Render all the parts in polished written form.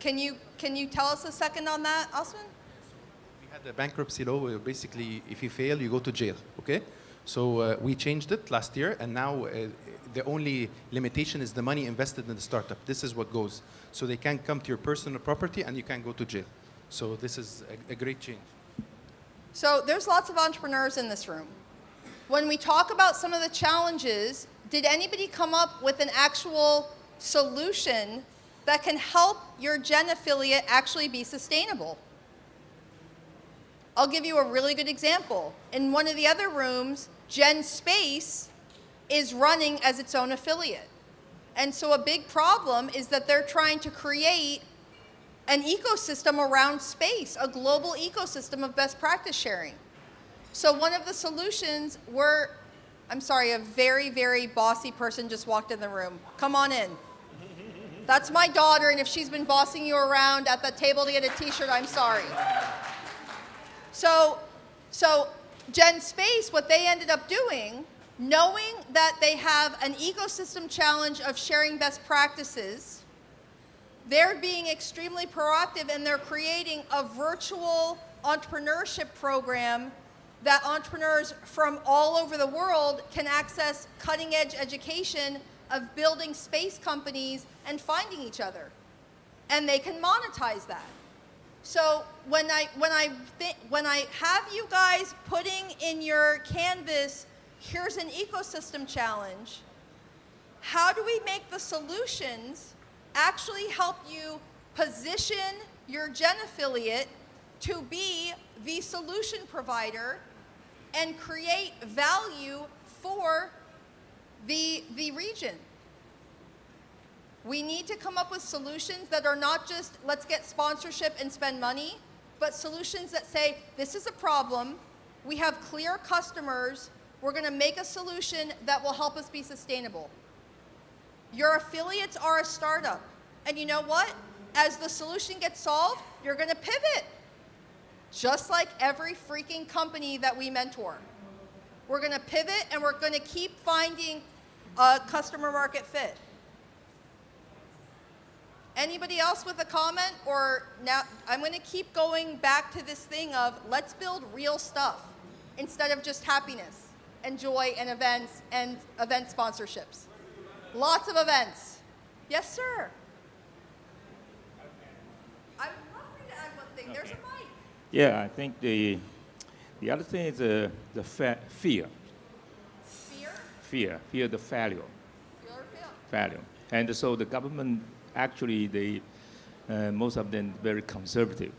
Can you tell us a second on that, Osman? We had the bankruptcy law where basically if you fail, you go to jail, okay? So we changed it last year, and now the only limitation is the money invested in the startup. This is what goes. So they can't come to your personal property and you can't go to jail. So this is a great change. So there's lots of entrepreneurs in this room. When we talk about some of the challenges, did anybody come up with an actual solution that can help your Gen affiliate actually be sustainable? I'll give you a really good example. In one of the other rooms, Gen Space is running as its own affiliate. And so a big problem is that they're trying to create an ecosystem around space, a global ecosystem of best practice sharing. So one of the solutions were, I'm sorry, a very, very bossy person just walked in the room. Come on in. That's my daughter, and if she's been bossing you around at the table to get a t-shirt, I'm sorry. So Gen Space, what they ended up doing, knowing that they have an ecosystem challenge of sharing best practices, they're being extremely proactive, and they're creating a virtual entrepreneurship program that entrepreneurs from all over the world can access cutting-edge education of building space companies and finding each other. And they can monetize that. So when I have you guys putting in your canvas, here's an ecosystem challenge, how do we make the solutions actually help you position your Gen affiliate to be the solution provider and create value for the region? We need to come up with solutions that are not just, let's get sponsorship and spend money, but solutions that say, this is a problem, we have clear customers, we're going to make a solution that will help us be sustainable. Your affiliates are a startup. And you know what? As the solution gets solved, you're going to pivot. Just like every freaking company that we mentor. We're going to pivot, and we're going to keep finding a customer market fit. Anybody else with a comment? Or now I'm going to keep going back to this thing of let's build real stuff instead of just happiness and joy and events and event sponsorships. Lots of events. Yes, sir. I would love for you to add one thing. There's a mic. Yeah, I think the other thing is the fear. Fear? Fear, the failure. Fear or fail? Failure. And so the government, actually, most of them very conservative,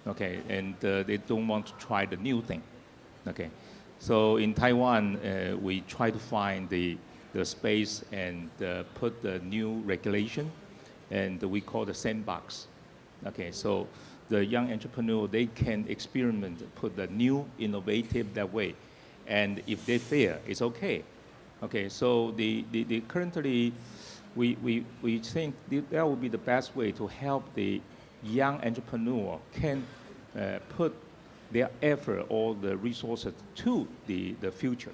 okay, and they don't want to try the new thing, okay. So in Taiwan, we try to find the space and put the new regulation, and we call the sandbox, okay. So the young entrepreneur, they can experiment, put the new innovative that way, and if they fail, it's okay, okay. So the currently. We think that would be the best way to help the young entrepreneur can put their effort or the resources to the future.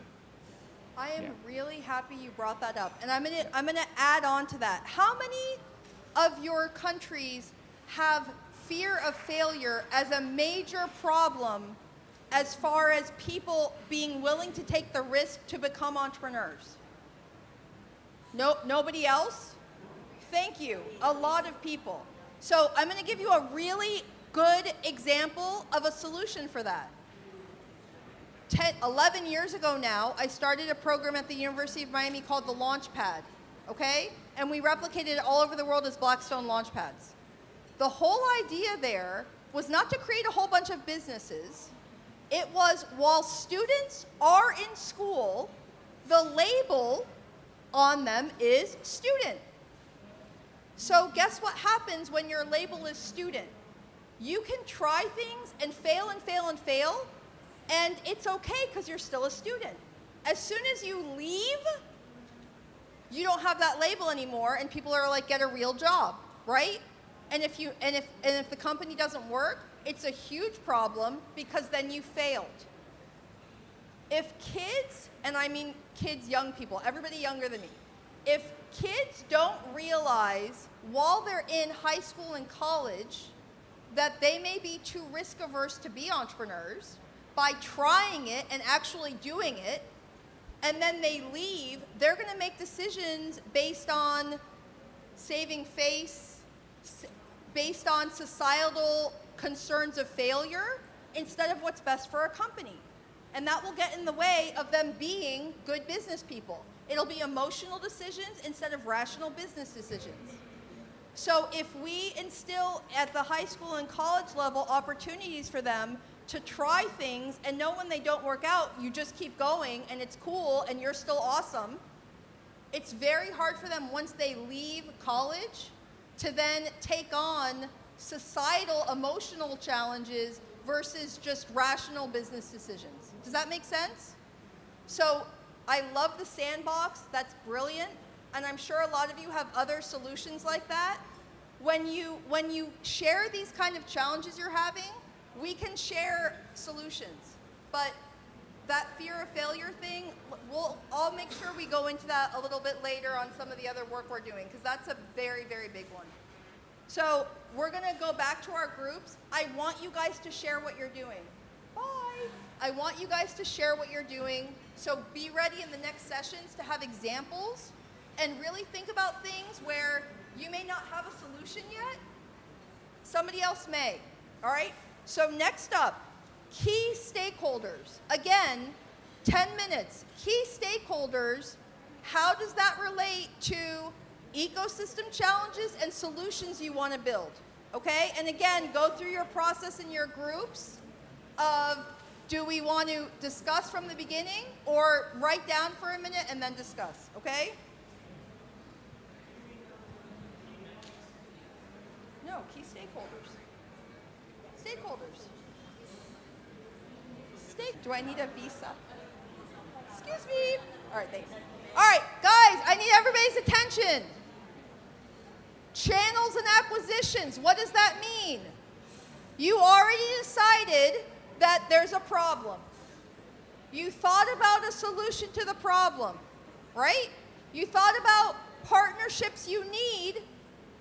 I am really happy you brought that up, and I'm gonna add on to that. How many of your countries have fear of failure as a major problem as far as people being willing to take the risk to become entrepreneurs? No, nobody else? Thank you. A lot of people. So I'm going to give you a really good example of a solution for that. 11 years ago now, I started a program at the University of Miami called the Launchpad, okay? And we replicated it all over the world as Blackstone Launchpads. The whole idea there was not to create a whole bunch of businesses. It was, while students are in school, the label on them is student. So guess what happens when your label is student? You can try things and fail and fail and fail, and it's okay because you're still a student. As soon as you leave, you don't have that label anymore, and people are like, get a real job, right? And if the company doesn't work, it's a huge problem because then you failed. If kids, and I mean kids, young people, everybody younger than me, if kids don't realize while they're in high school and college that they may be too risk averse to be entrepreneurs, by trying it and actually doing it, and then they leave, they're going to make decisions based on saving face, based on societal concerns of failure, instead of what's best for a company. And that will get in the way of them being good business people. It'll be emotional decisions instead of rational business decisions. So if we instill at the high school and college level opportunities for them to try things and know when they don't work out, you just keep going and it's cool and you're still awesome, it's very hard for them once they leave college to then take on societal emotional challenges versus just rational business decisions. Does that make sense? So I love the sandbox. That's brilliant. And I'm sure a lot of you have other solutions like that. When you share these kind of challenges you're having, we can share solutions. But that fear of failure thing, I'll make sure we go into that a little bit later on some of the other work we're doing, because that's a very, very big one. So we're going to go back to our groups. I want you guys to share what you're doing. Bye. I want you guys to share what you're doing. So be ready in the next sessions to have examples and really think about things where you may not have a solution yet. Somebody else may. All right? So next up, key stakeholders. Again, 10 minutes. Key stakeholders, how does that relate to ecosystem challenges and solutions you want to build? Okay? And again, go through your process in your groups of, do we want to discuss from the beginning or write down for a minute and then discuss? Okay? No, key stakeholders. Stakeholders. Do I need a visa? Excuse me. All right, thanks. All right, guys, I need everybody's attention. Channels and acquisitions, what does that mean? You already decided that there's a problem. You thought about a solution to the problem, right? You thought about partnerships you need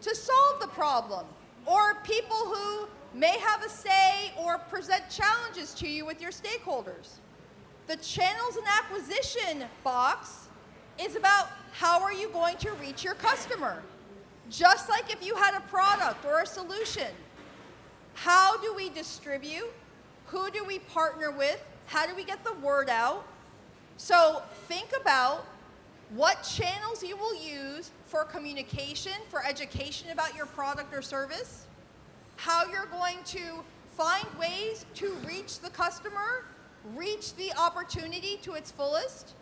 to solve the problem, or people who may have a say or present challenges to you with your stakeholders. The channels and acquisition box is about how are you going to reach your customer. Just like if you had a product or a solution, how do we distribute? Who do we partner with? How do we get the word out? So think about what channels you will use for communication, for education about your product or service, how you're going to find ways to reach the customer, reach the opportunity to its fullest,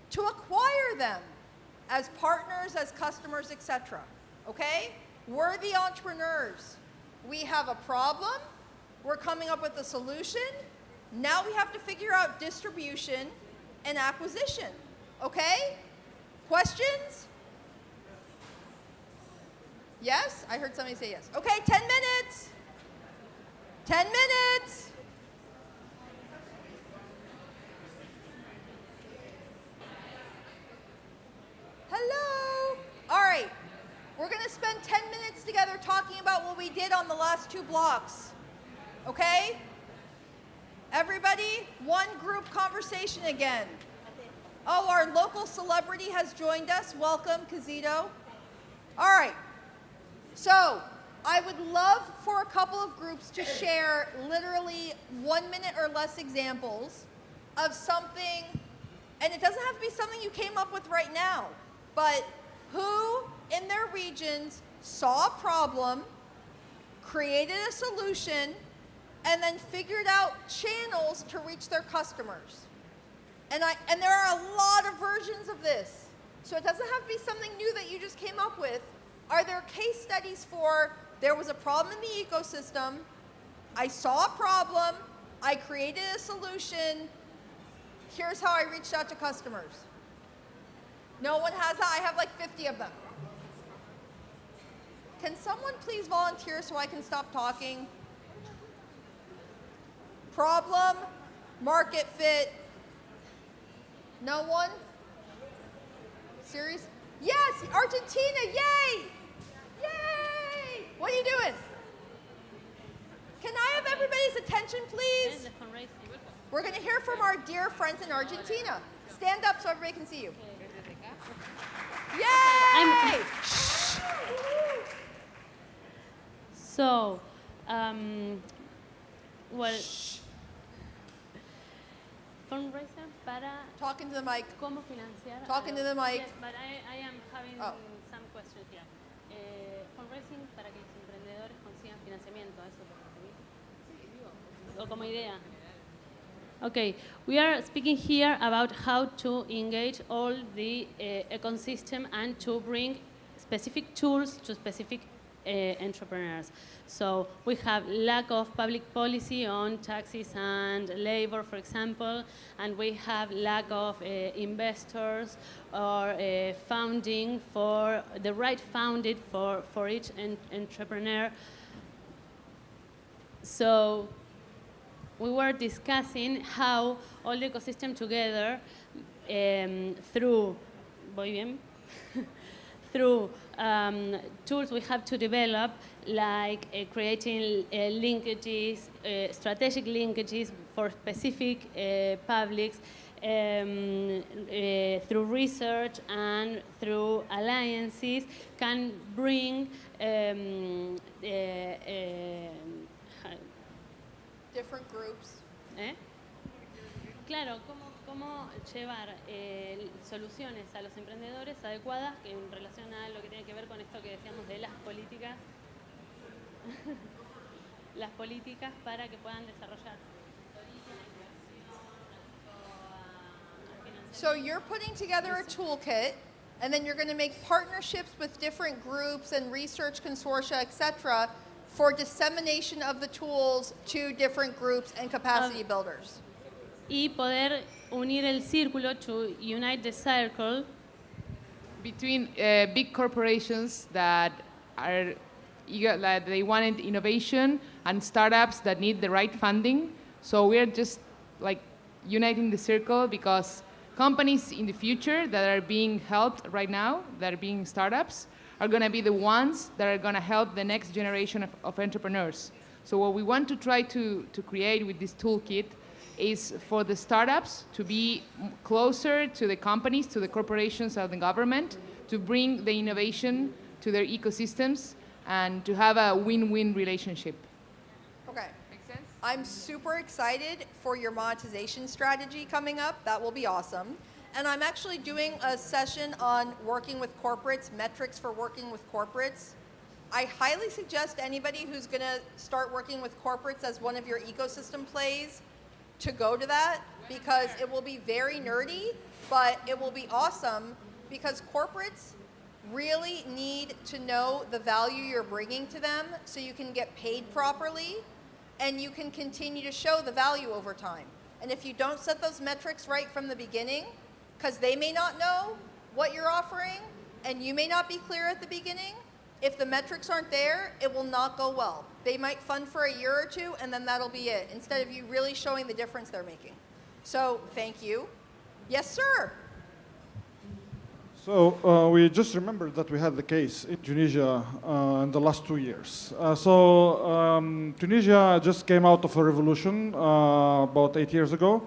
to acquire them as partners, as customers, etc. Okay? We're the entrepreneurs. We have a problem. We're coming up with a solution. Now we have to figure out distribution and acquisition. Okay? Questions? Yes? I heard somebody say yes. Okay, 10 minutes. 10 minutes. Hello. All right. We're going to spend 10 minutes together talking about what we did on the last 2 blocks. Okay? Everybody, one group conversation again. Oh, our local celebrity has joined us. Welcome, Kazito. All right. So, I would love for a couple of groups to share literally 1 minute or less examples of something, and it doesn't have to be something you came up with right now, but who in their regions saw a problem, created a solution, and then figured out channels to reach their customers. And there are a lot of versions of this. So it doesn't have to be something new that you just came up with. Are there case studies for, there was a problem in the ecosystem, I saw a problem, I created a solution, here's how I reached out to customers? No one has that? I have like 50 of them. Can someone please volunteer so I can stop talking? Problem, market fit. No one? Serious? Yes, Argentina, yay! Yay! What are you doing? Can I have everybody's attention, please? We're going to hear from our dear friends in Argentina. Stand up so everybody can see you. Yay! So, well, fundraiser para Talking to the mic. cómo financiar. Talking to the mic. Yes, but I am having Oh. some questions here. Fundraising para que los emprendedores consigan financiamiento, eso es lo que o como idea. Okay, we are speaking here about how to engage all the ecosystem and to bring specific tools to specific entrepreneurs. So we have lack of public policy on taxes and labor, for example, and we have lack of investors or funding for the right funded for each entrepreneur. So we were discussing how all the ecosystem together through, voy bien? through tools we have to develop, like creating linkages, strategic linkages for specific publics, through research and through alliances, can bring Different groups. Claro, cómo llevar soluciones a los emprendedores adecuadas en relación a lo que tiene que ver con esto que decíamos de las políticas, las políticas para que puedan desarrollar. So you're putting together a toolkit, and then you're going to make partnerships with different groups and research consortia, et cetera, for dissemination of the tools to different groups and capacity builders. Y poder unir el círculo, to unite the circle between big corporations that are eager, like they wanted innovation, and startups that need the right funding. So we're just like uniting the circle, because companies in the future that are being helped right now, that are being startups, are going to be the ones that are going to help the next generation of entrepreneurs. So what we want to try to create with this toolkit is for the startups to be closer to the companies, to the corporations and the government, to bring the innovation to their ecosystems and to have a win-win relationship. Okay. Make sense? I'm super excited for your monetization strategy coming up. That will be awesome. And I'm actually doing a session on working with corporates, metrics for working with corporates. I highly suggest anybody who's going to start working with corporates as one of your ecosystem plays to go to that, because it will be very nerdy, but it will be awesome, because corporates really need to know the value you're bringing to them so you can get paid properly and you can continue to show the value over time. And if you don't set those metrics right from the beginning, because they may not know what you're offering and you may not be clear at the beginning, if the metrics aren't there, it will not go well. They might fund for a year or two and then that'll be it, instead of you really showing the difference they're making. So thank you. Yes, sir. So we just remembered that we had the case in Tunisia in the last 2 years. Tunisia just came out of a revolution about 8 years ago.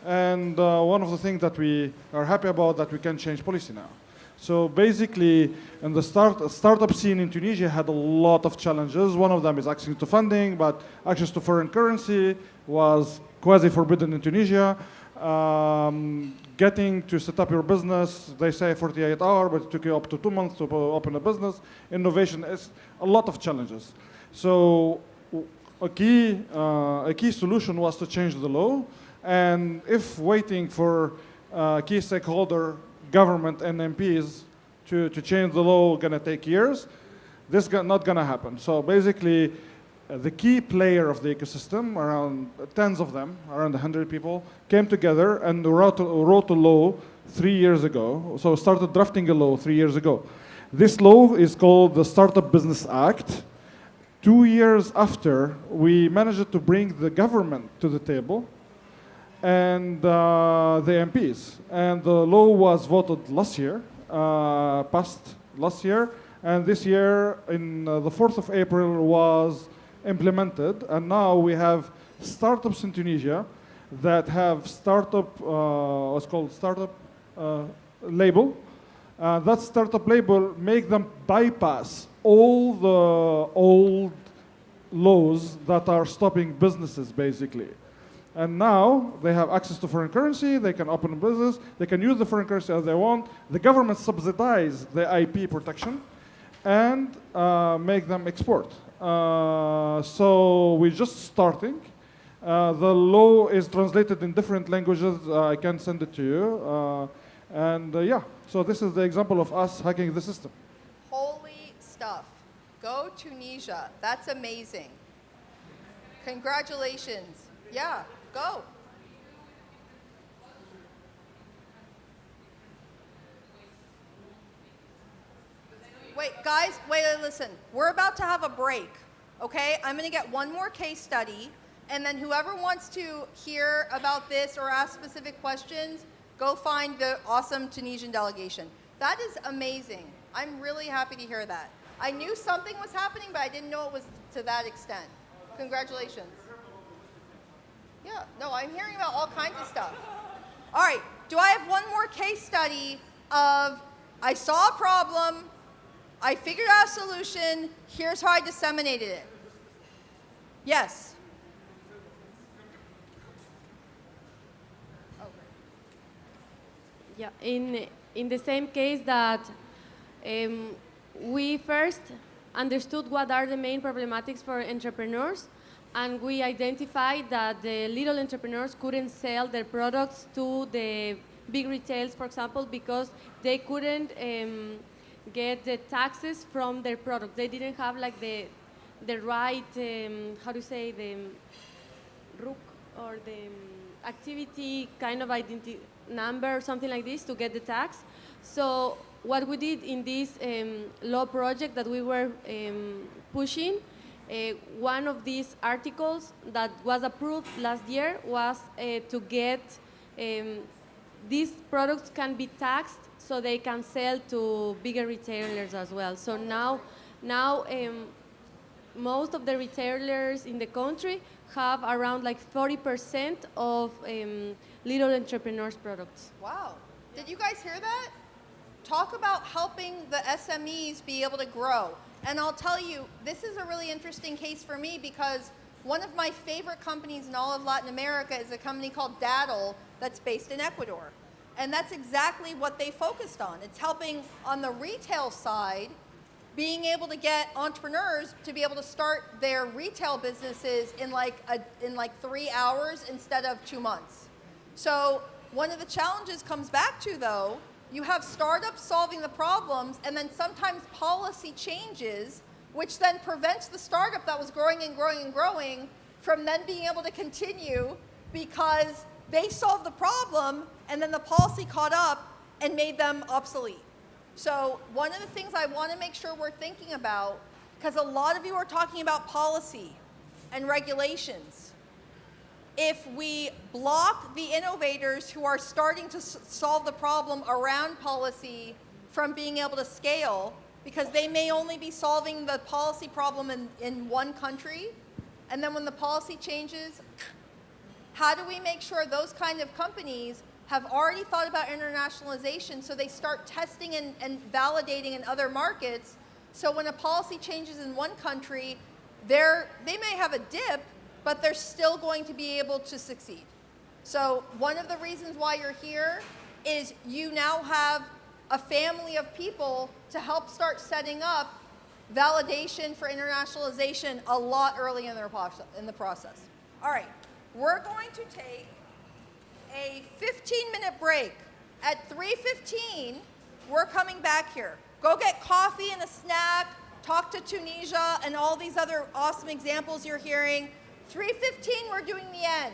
And one of the things that we are happy about, that we can change policy now. So basically, in the startup scene in Tunisia had a lot of challenges. One of them is access to funding, but access to foreign currency was quasi forbidden in Tunisia. Getting to set up your business, they say 48 hours, but it took you up to 2 months to open a business. Innovation is a lot of challenges. So a key solution was to change the law. And if waiting for key stakeholder, government and MPs to change the law gonna take years, this is not gonna happen. So basically, the key player of the ecosystem, around tens of them, around 100 people, came together and wrote a law 3 years ago. So started drafting a law 3 years ago. This law is called the Startup Business Act. 2 years after, we managed to bring the government to the table and the MPs. And the law was voted last year, passed last year, and this year, in the 4th of April, was implemented. And now we have startups in Tunisia that have startup, what's called startup label. That startup label make them bypass all the old laws that are stopping businesses, basically. And now they have access to foreign currency, they can open a business, they can use the foreign currency as they want. The government subsidize the IP protection and make them export. So we're just starting. The law is translated in different languages. I can send it to you. Yeah, so this is the example of us hacking the system. Holy stuff. Go Tunisia. That's amazing. Congratulations. Yeah, go. Wait, guys, listen. We're about to have a break, okay? I'm going to get one more case study, and then whoever wants to hear about this or ask specific questions, go find the awesome Tunisian delegation. That is amazing. I'm really happy to hear that. I knew something was happening, but I didn't know it was to that extent. Congratulations. Yeah, no, I'm hearing about all kinds of stuff. All right, do I have one more case study of I saw a problem, I figured out a solution, here's how I disseminated it? Yes. Yeah, in the same case that we first understood what are the main problematics for entrepreneurs, and we identified that the little entrepreneurs couldn't sell their products to the big retails, for example, because they couldn't get the taxes from their product. They didn't have like the right, how do you say, the RUC or the activity kind of identity number or something like this to get the tax. So what we did in this law project that we were pushing, one of these articles that was approved last year was to get these products can be taxed so they can sell to bigger retailers as well. So now most of the retailers in the country have around like 40% of little entrepreneurs products. Wow. Did you guys hear that? Talk about helping the SMEs be able to grow. And I'll tell you, this is a really interesting case for me because one of my favorite companies in all of Latin America is a company called Daddle that's based in Ecuador. And that's exactly what they focused on. It's helping on the retail side, being able to get entrepreneurs to be able to start their retail businesses in like 3 hours instead of 2 months. So one of the challenges comes back to, though, you have startups solving the problems, and then sometimes policy changes, which then prevents the startup that was growing and growing and growing from then being able to continue because they solved the problem, and then the policy caught up and made them obsolete. So one of the things I want to make sure we're thinking about, because a lot of you are talking about policy and regulations, if we block the innovators who are starting to solve the problem around policy from being able to scale, because they may only be solving the policy problem in one country, and then when the policy changes, how do we make sure those kind of companies have already thought about internationalization so they start testing and validating in other markets, so when a policy changes in one country, they may have a dip, but they're still going to be able to succeed. So one of the reasons why you're here is you now have a family of people to help start setting up validation for internationalization a lot early in the process. All right, we're going to take a 15-minute break. At 3:15, we're coming back here. Go get coffee and a snack, talk to Tunisia and all these other awesome examples you're hearing. 3:15, we're doing the end.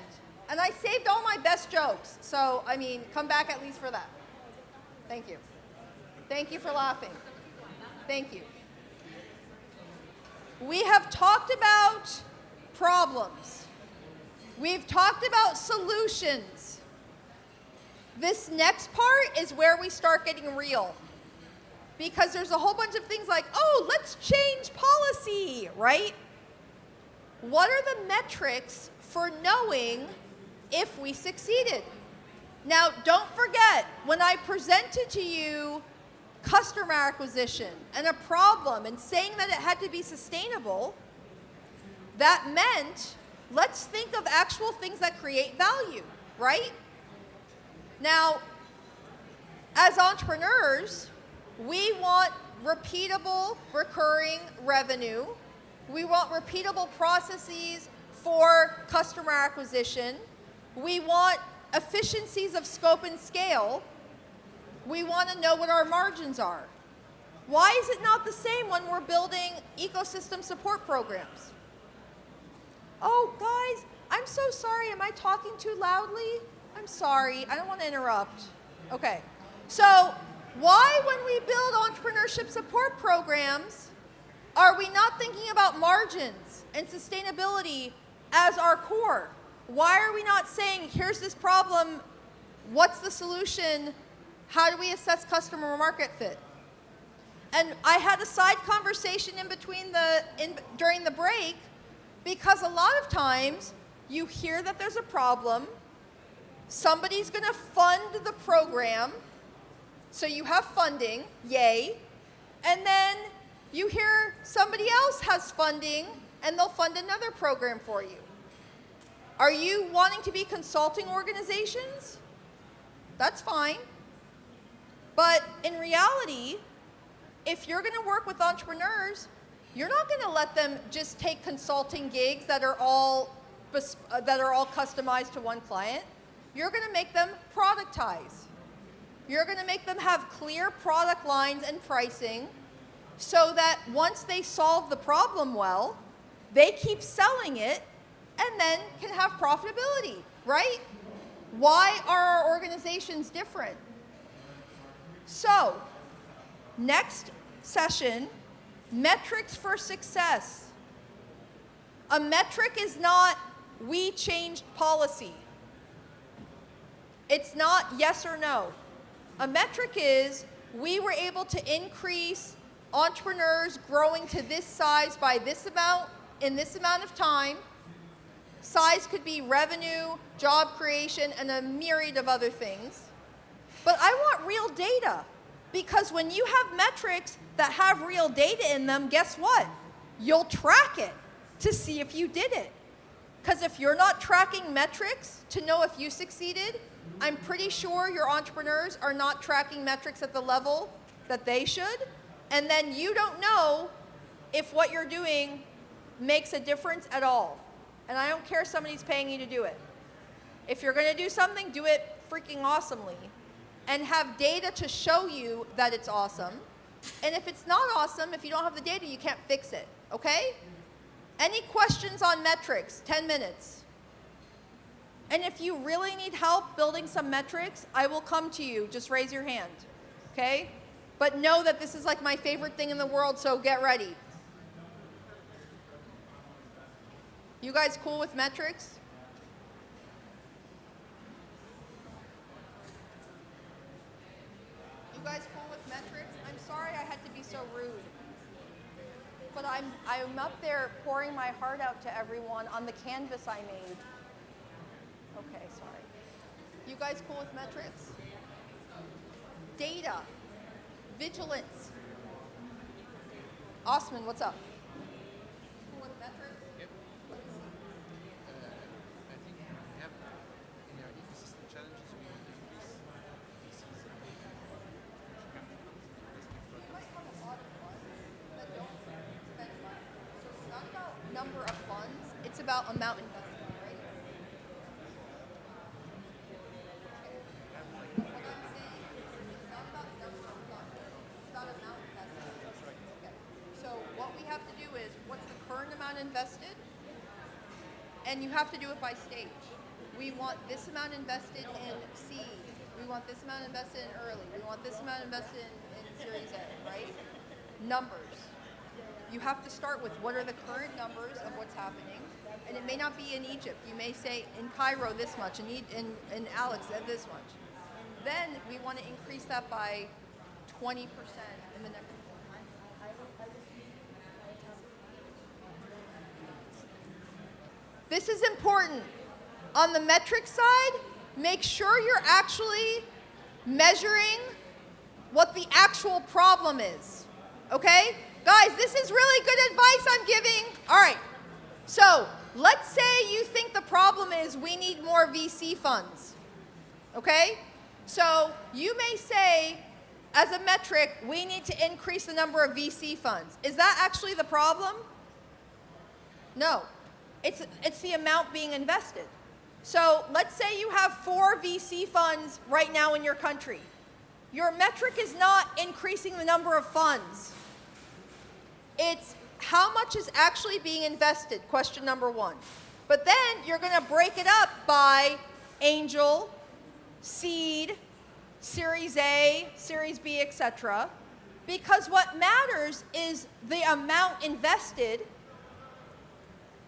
And I saved all my best jokes, so, I mean, come back at least for that. Thank you. Thank you for laughing. Thank you. We have talked about problems. We've talked about solutions. This next part is where we start getting real. because there's a whole bunch of things like, oh, let's change policy, right? What are the metrics for knowing if we succeeded? Now, don't forget, when I presented to you customer acquisition and a problem and saying that it had to be sustainable, that meant let's think of actual things that create value, right? Now, as entrepreneurs, we want repeatable, recurring revenue. We want repeatable processes for customer acquisition. We want efficiencies of scope and scale. We want to know what our margins are. Why is it not the same when we're building ecosystem support programs? Oh, guys, I'm so sorry. Am I talking too loudly? I'm sorry. I don't want to interrupt. Okay. So why, when we build entrepreneurship support programs, are we not thinking about margins and sustainability as our core? Why are we not saying, here's this problem, what's the solution, how do we assess customer market fit? And I had a side conversation during the break, because a lot of times you hear that there's a problem, somebody's going to fund the program, so you have funding, yay, and then you hear somebody else has funding and they'll fund another program for you. Are you wanting to be consulting organizations? That's fine. But in reality, if you're going to work with entrepreneurs, you're not going to let them just take consulting gigs that are all customized to one client. You're going to make them productize. You're going to make them have clear product lines and pricing so that once they solve the problem well, they keep selling it and then can have profitability, right? Why are our organizations different? So, next session, metrics for success. A metric is not, we changed policy. It's not yes or no. A metric is, we were able to increase entrepreneurs growing to this size by this amount in this amount of time. Size could be revenue, job creation, and a myriad of other things. But I want real data, because when you have metrics that have real data in them, guess what? You'll track it to see if you did it. Because if you're not tracking metrics to know if you succeeded, I'm pretty sure your entrepreneurs are not tracking metrics at the level that they should. And then you don't know if what you're doing makes a difference at all. And I don't care if somebody's paying you to do it. If you're going to do something, do it freaking awesomely. And have data to show you that it's awesome. And if it's not awesome, if you don't have the data, you can't fix it. Okay? Any questions on metrics? 10 minutes. And if you really need help building some metrics, I will come to you. Just raise your hand. Okay? But know that this is like my favorite thing in the world, so get ready. You guys cool with metrics? You guys cool with metrics? I'm sorry I had to be so rude. But I'm up there pouring my heart out to everyone on the canvas I made. Okay, sorry. You guys cool with metrics? Data. Vigilance. Osman, what's up? Cool with metrics? Yep. I think we have in our ecosystem challenges, we want to increase VCs and You might have a lot of funds that don't spend money. So it's not about number of funds, it's about amount invested, right? What I'm saying is it's not about number of funds, it's about amount invested. That's right. Okay. So what we have to do is, what's the current amount invested? And you have to do it by stage. We want this amount invested in seed. We want this amount invested in early. We want this amount invested in Series A, right? Numbers. You have to start with what are the current numbers of what's happening. And it may not be in Egypt. You may say in Cairo this much, in Alex this much. Then we want to increase that by 20% in the next. This is important. On the metric side, make sure you're actually measuring what the actual problem is. Okay? Guys, this is really good advice I'm giving. All right. So, let's say you think the problem is we need more VC funds. Okay? So, you may say, as a metric, we need to increase the number of VC funds. Is that actually the problem? No. It's the amount being invested. So let's say you have 4 VC funds right now in your country. Your metric is not increasing the number of funds. It's how much is actually being invested, question number 1. But then you're going to break it up by angel, seed, Series A, Series B, etc. Because what matters is the amount invested.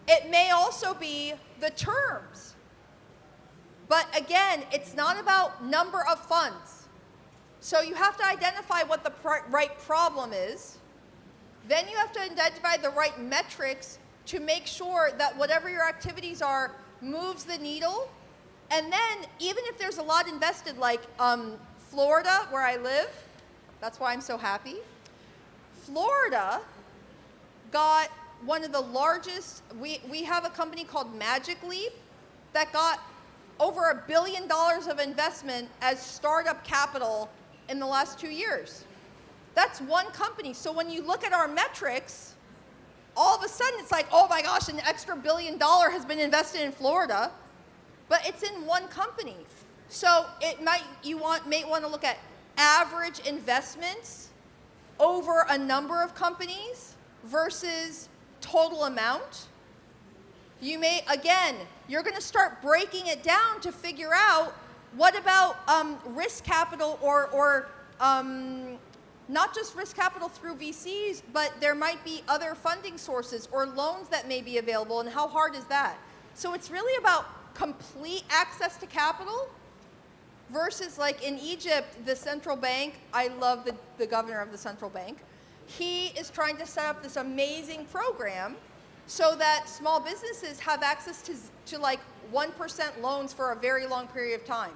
It may also be the terms. But again, it's not about number of funds. So you have to identify what the right problem is. Then you have to identify the right metrics to make sure that whatever your activities are moves the needle. And then even if there's a lot invested, like Florida, where I live, that's why I'm so happy. Florida got one of the largest, we have a company called Magic Leap that got over $1 billion of investment as startup capital in the last 2 years. That's one company. So when you look at our metrics, all of a sudden it's like, oh my gosh, an extra $1 billion has been invested in Florida, but it's in one company. So you may want to look at average investments over a number of companies versus total amount. You may, again, you're going to start breaking it down to figure out what about risk capital or not just risk capital through VCs, but there might be other funding sources or loans that may be available, and how hard is that? So it's really about complete access to capital versus, like in Egypt, the central bank, I love the governor of the central bank. He is trying to set up this amazing program so that small businesses have access to like 1% loans for a very long period of time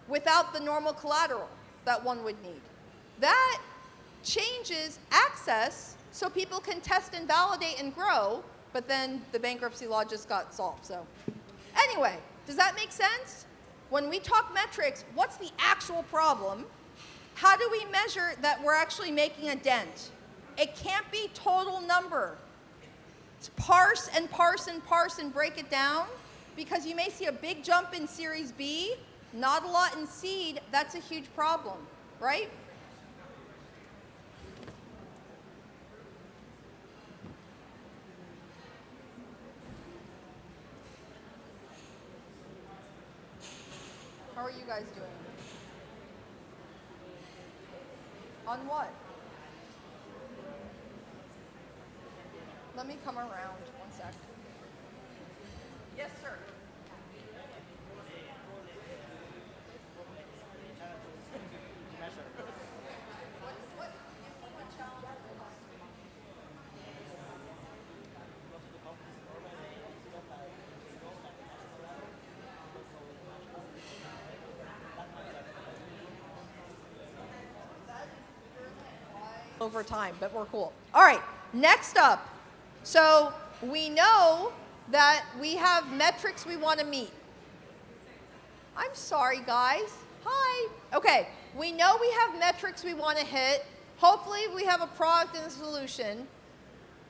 without the normal collateral that one would need. That changes access so people can test and validate and grow, but then the bankruptcy law just got solved. So anyway, does that make sense? When we talk metrics, what's the actual problem? How do we measure that we're actually making a dent? It can't be total number. It's parse and parse and parse and break it down, because you may see a big jump in Series B, not a lot in seed. That's a huge problem, right? How are you guys doing? On what? Let me come around 1 sec. Yes, sir. Over time, but we're cool. All right, next up. So we know that we have metrics we want to meet. I'm sorry, guys. Hi. Okay, we know we have metrics we want to hit. Hopefully we have a product and a solution.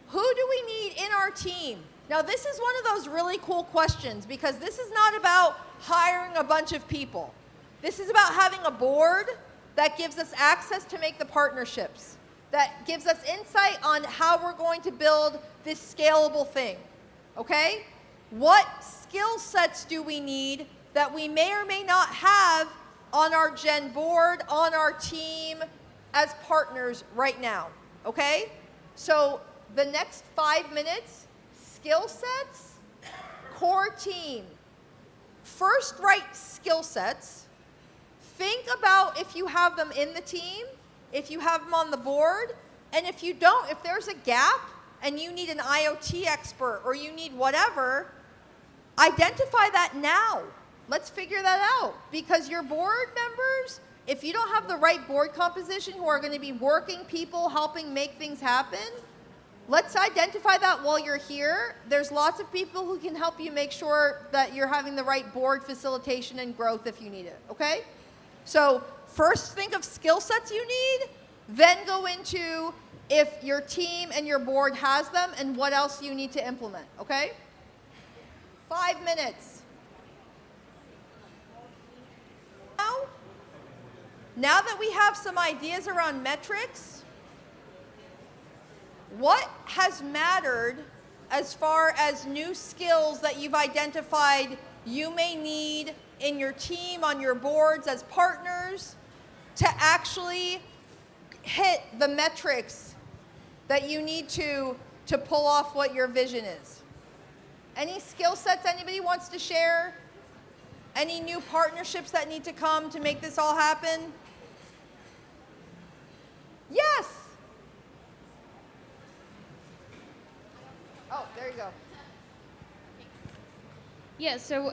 Who do we need in our team? Now this is one of those really cool questions, because this is not about hiring a bunch of people. This is about having a board that gives us access to make the partnerships, that gives us insight on how we're going to build this scalable thing, okay? What skill sets do we need that we may or may not have on our Gen board, on our team, as partners right now, okay? So the next 5 minutes, skill sets, core team. First, write skill sets. Think about if you have them in the team, if you have them on the board. And if you don't, if there's a gap and you need an IoT expert or you need whatever, identify that now. Let's figure that out. Because your board members, if you don't have the right board composition who are going to be working people helping make things happen, let's identify that while you're here. There's lots of people who can help you make sure that you're having the right board facilitation and growth if you need it, okay? So first think of skill sets you need, then go into if your team and your board has them and what else you need to implement, okay? 5 minutes. Now that we have some ideas around metrics, what has mattered as far as new skills that you've identified you may need in your team, on your boards as partners to actually hit the metrics that you need to pull off what your vision is? Any skill sets anybody wants to share? Any new partnerships that need to come to make this all happen? Yes. Oh, there you go. Yeah, so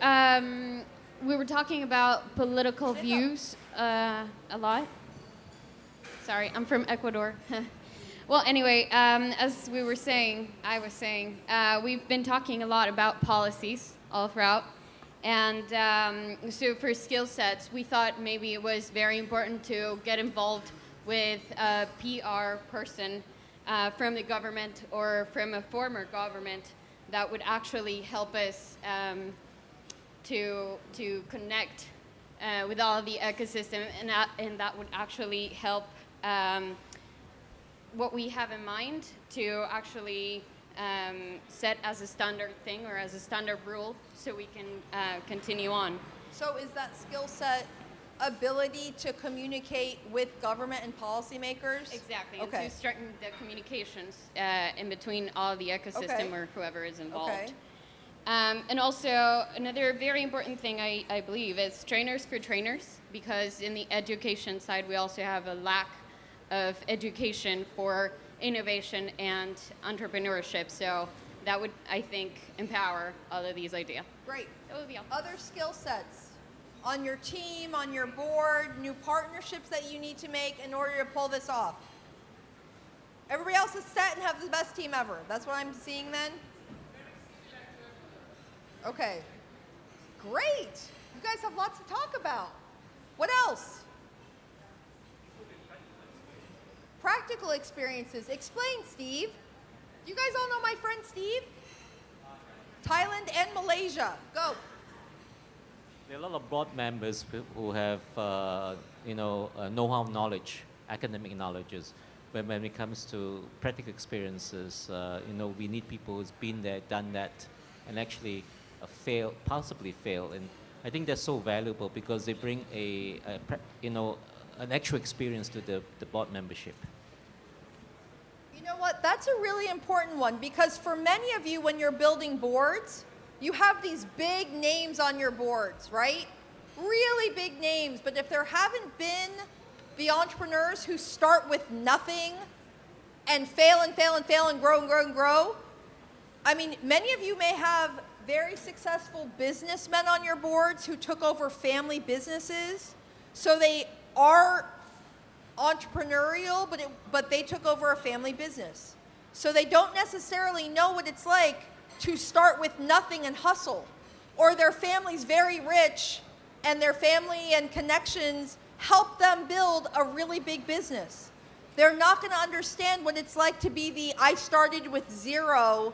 we were talking about political views a lot. Sorry, I'm from Ecuador. Well, anyway, as we were saying, we've been talking a lot about policies all throughout. And so for skill sets, we thought maybe it was very important to get involved with a PR person from the government or from a former government that would actually help us to connect with all of the ecosystem, and that would actually help what we have in mind to actually set as a standard thing or as a standard rule so we can continue on. So is that skill set ability to communicate with government and policymakers? Exactly, Okay. and to strengthen the communications in between all the ecosystem Okay. or whoever is involved. Okay. And also, another very important thing I believe is trainers for trainers, because in the education side, we also have a lack of education for innovation and entrepreneurship. So that would, I think, empower all of these ideas. Great. That would be all. Other skill sets on your team, on your board, new partnerships that you need to make in order to pull this off. Everybody else is set and have the best team ever. That's what I'm seeing then? Okay. Great. You guys have lots to talk about. What else? Practical experiences. Explain, Steve. You guys all know my friend Steve? Thailand and Malaysia. Go. There are a lot of board members who have, know-how knowledge, academic knowledges. But when it comes to practical experiences, we need people who's been there, done that, and actually possibly fail. And I think they're so valuable because they bring an actual experience to the board membership. You know what? That's a really important one because for many of you, when you're building boards, you have these big names on your boards, right? Really big names. But if there haven't been the entrepreneurs who start with nothing and fail and fail and fail and grow and grow and grow, I mean, many of you may have very successful businessmen on your boards who took over family businesses. So they are entrepreneurial, but they took over a family business. So they don't necessarily know what it's like to start with nothing and hustle. Or their family's very rich and their family and connections help them build a really big business. They're not going to understand what it's like to be the I started with zero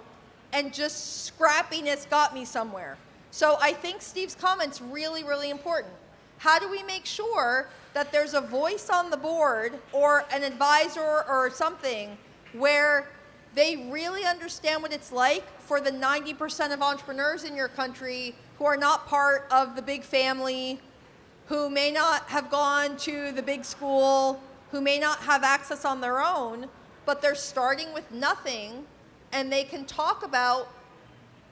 and just scrappiness got me somewhere. So I think Steve's comment's really, really important. How do we make sure that there's a voice on the board or an advisor or something where they really understand what it's like for the 90% of entrepreneurs in your country who are not part of the big family, who may not have gone to the big school, who may not have access on their own, but they're starting with nothing, and they can talk about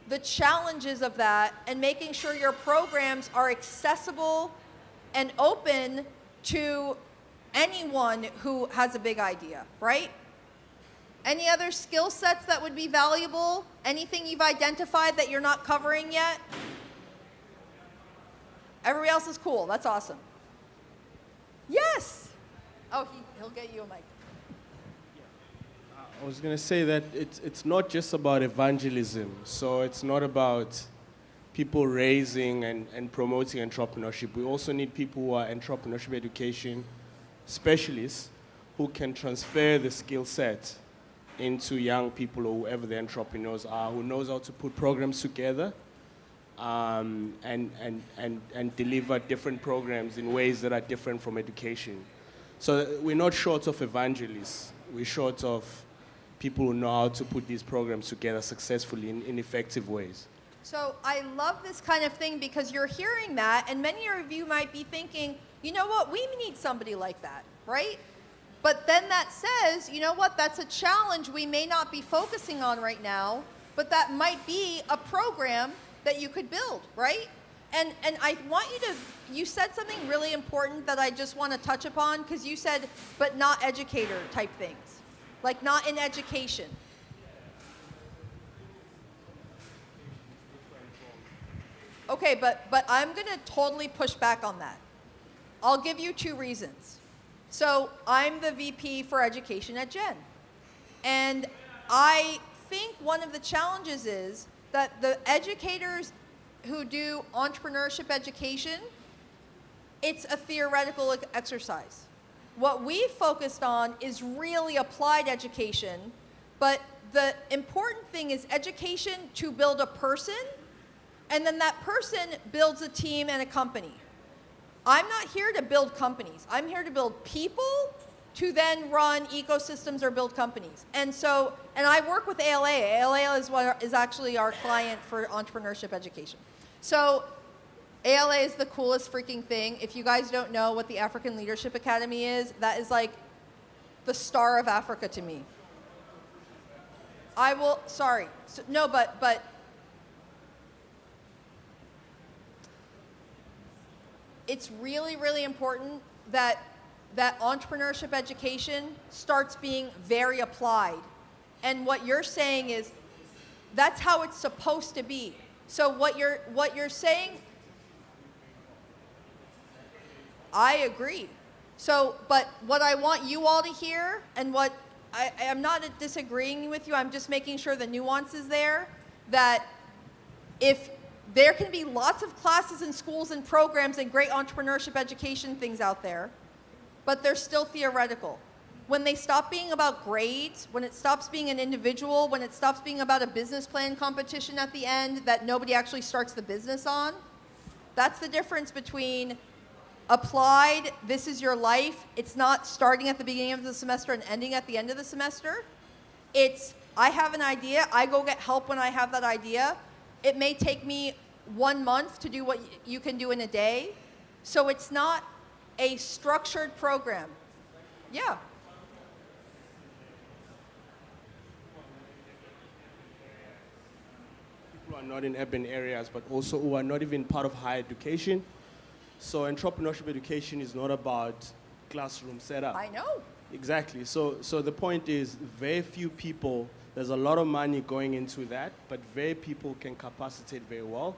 the challenges of that and making sure your programs are accessible and open to anyone who has a big idea, right? Any other skill sets that would be valuable? Anything you've identified that you're not covering yet? Everybody else is cool. That's awesome. Yes. Oh, he'll get you a mic. I was going to say that it's not just about evangelism. So it's not about people raising and promoting entrepreneurship. We also need people who are entrepreneurship education specialists who can transfer the skill set into young people or whoever the entrepreneurs are, who knows how to put programs together and deliver different programs in ways that are different from education. So we're not short of evangelists. We're short of people who know how to put these programs together successfully in effective ways. So I love this kind of thing because you're hearing that, and many of you might be thinking, you know what, we need somebody like that, right? But then that says, you know what, that's a challenge we may not be focusing on right now, but that might be a program that you could build, right? And I want you to, you said something really important that I just want to touch upon, because you said, but not educator type things, like not in education. Okay, but I'm going to totally push back on that. I'll give you 2 reasons. So I'm the VP for education at GEN. And I think one of the challenges is that the educators who do entrepreneurship education, it's a theoretical exercise. What we focused on is really applied education, but the important thing is education to build a person, and then that person builds a team and a company. I'm not here to build companies. I'm here to build people to then run ecosystems or build companies. And so, and I work with ALA. ALA is actually our client for entrepreneurship education. So ALA is the coolest freaking thing. If you guys don't know what the African Leadership Academy is, that is like the star of Africa to me. I will, sorry, so, no, but it's really, really important that entrepreneurship education starts being very applied. And what you're saying is that's how it's supposed to be. So what you're saying, I agree. So, but what I want you all to hear, and what I'm not disagreeing with you, I'm just making sure the nuance is there, that if there can be lots of classes and schools and programs and great entrepreneurship education things out there, but they're still theoretical. When they stop being about grades, when it stops being an individual, when it stops being about a business plan competition at the end that nobody actually starts the business on, that's the difference between applied, this is your life. It's not starting at the beginning of the semester and ending at the end of the semester. It's, I have an idea, I go get help when I have that idea. It may take me 1 month to do what you can do in a day. So it's not a structured program. Yeah. People who are not in urban areas, but also who are not even part of higher education. So entrepreneurship education is not about classroom setup. I know. Exactly. So the point is, very few people, there's a lot of money going into that, but very people can capacitate very well.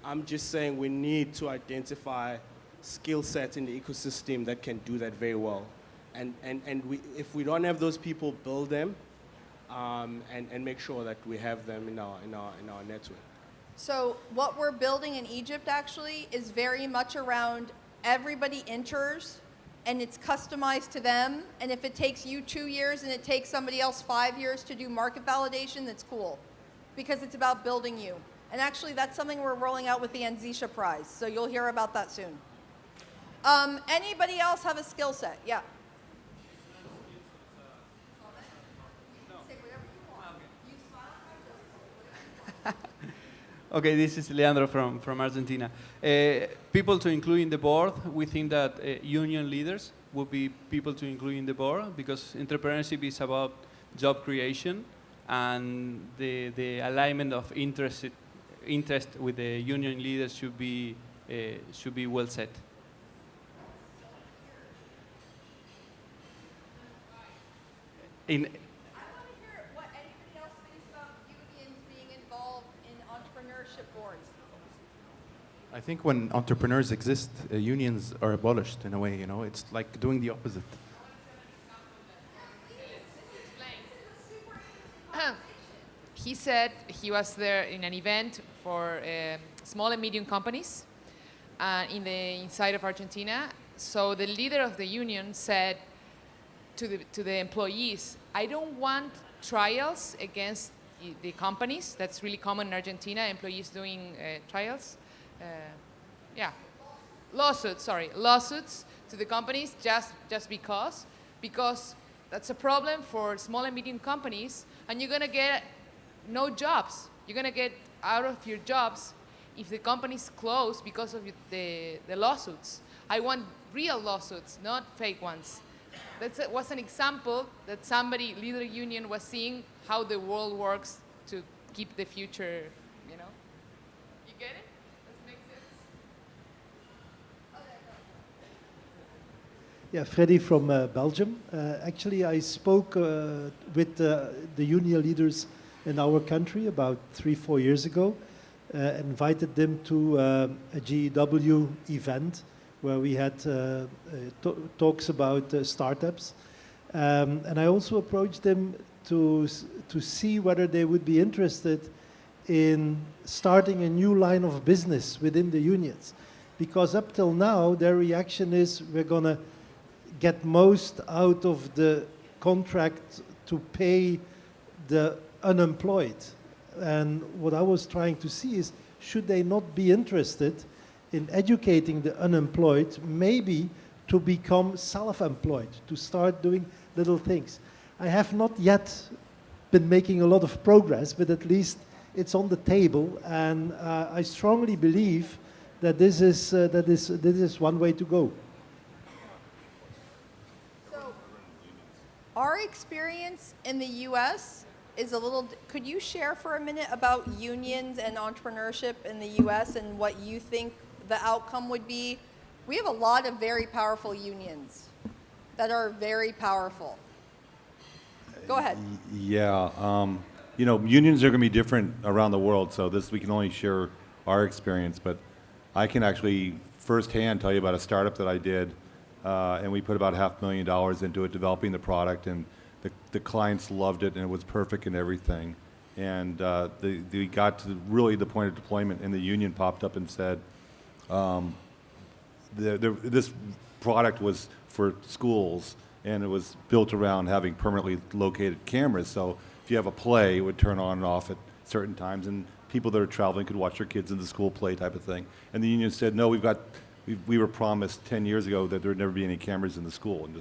I'm just saying we need to identify skill sets in the ecosystem that can do that very well. And if we don't have those people, build them and make sure that we have them in our network. So what we're building in Egypt actually is very much around everybody enters and it's customized to them. And if it takes you 2 years and it takes somebody else 5 years to do market validation, that's cool because it's about building you. And actually that's something we're rolling out with the Anzisha Prize. So you'll hear about that soon. Anybody else have a skill set? Yeah. Okay, this is Leandro from Argentina. People to include in the board, we think that union leaders would be people to include in the board because entrepreneurship is about job creation and the alignment of interest with the union leaders should be well set. in I want to hear what anybody else thinks about unions being involved in entrepreneurship boards. I think when entrepreneurs exist, unions are abolished in a way, it's like doing the opposite. He said he was there in an event for small and medium companies inside of Argentina. So the leader of the union said to the employees, I don't want trials against the companies. That's really common in Argentina, employees doing trials. Lawsuits to the companies just because that's a problem for small and medium companies, and you're gonna get no jobs. You're gonna get out of your jobs if the companies close because of the lawsuits. I want real lawsuits, not fake ones. That was an example that somebody, leader union, was seeing how the world works to keep the future, You get it? Does it make sense? Yeah, Freddy from Belgium. Actually, I spoke with the union leaders in our country about 3-4 years ago. Invited them to a GEW event where we had talks about startups. And I also approached them to see whether they would be interested in starting a new line of business within the unions. Because up till now, their reaction is we're going to get most out of the contract to pay the unemployed. And what I was trying to see is, should they not be interested in educating the unemployed, maybe to become self-employed, to start doing little things. I have not yet been making a lot of progress, but at least it's on the table, and I strongly believe that this is one way to go. So, our experience in the U.S. is a little. Could you share for a minute about unions and entrepreneurship in the U.S. and what you think the outcome would be? We have a lot of very powerful unions that are very powerful. Go ahead. Yeah, unions are going to be different around the world, so we can only share our experience, but I can actually firsthand tell you about a startup that I did, and we put about $500,000 into it, developing the product, and the clients loved it, and it was perfect and everything. And they got to really the point of deployment, and the union popped up and said, this product was for schools, and it was built around having permanently located cameras. So if you have a play, it would turn on and off at certain times, and people that are traveling could watch their kids in the school play type of thing. And the union said, no, we were promised 10 years ago that there would never be any cameras in the school, and